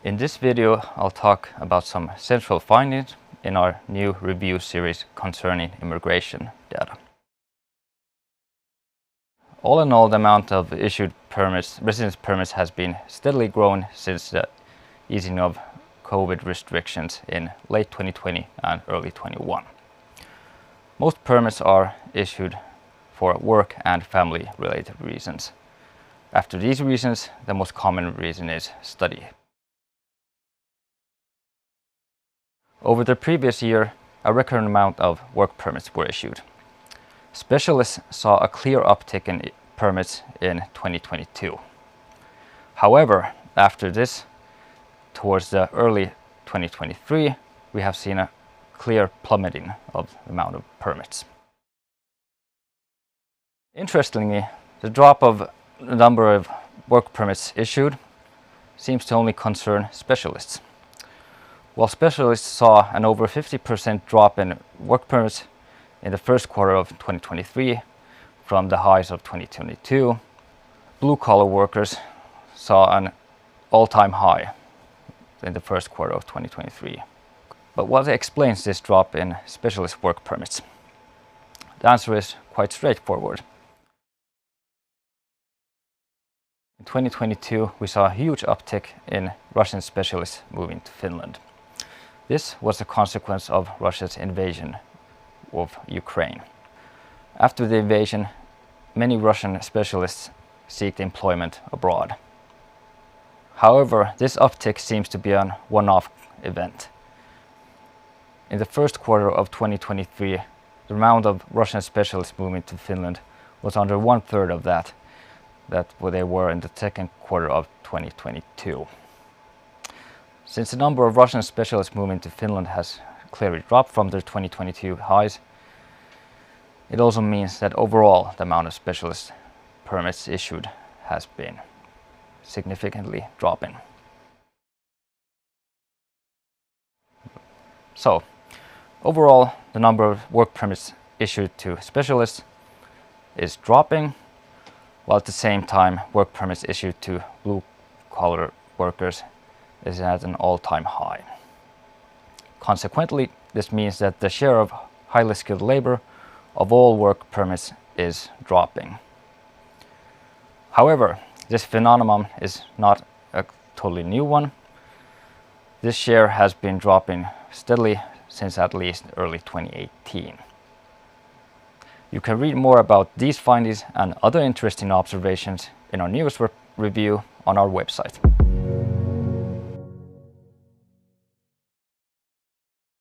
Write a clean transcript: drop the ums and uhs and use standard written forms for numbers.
In this video, I'll talk about some central findings in our new review series concerning immigration data. All in all, the amount of issued residence permits has been steadily growing since the easing of COVID restrictions in late 2020 and early 2021. Most permits are issued for work and family-related reasons. After these reasons, the most common reason is study. Over the previous year, a record amount of work permits were issued. Specialists saw a clear uptick in permits in 2022. However, after this, towards the early 2023, we have seen a clear plummeting of the amount of permits. Interestingly, the drop of the number of work permits issued seems to only concern specialists. While specialists saw an over 50% drop in work permits in the first quarter of 2023 from the highs of 2022, blue-collar workers saw an all-time high in the first quarter of 2023. But what explains this drop in specialist work permits? The answer is quite straightforward. In 2022, we saw a huge uptick in Russian specialists moving to Finland. This was a consequence of Russia's invasion of Ukraine. After the invasion, many Russian specialists sought employment abroad. However, this uptick seems to be a one-off event. In the first quarter of 2023, the amount of Russian specialists moving to Finland was under 1/3 of that they were in the second quarter of 2022. Since the number of Russian specialists moving to Finland has clearly dropped from their 2022 highs, it also means that overall the amount of specialist permits issued has been significantly dropping. So, overall, the number of work permits issued to specialists is dropping, while at the same time work permits issued to blue-collar workers is at an all-time high. Consequently, this means that the share of highly skilled labor of all work permits is dropping. However, this phenomenon is not a totally new one. This share has been dropping steadily since at least early 2018. You can read more about these findings and other interesting observations in our newest review on our website.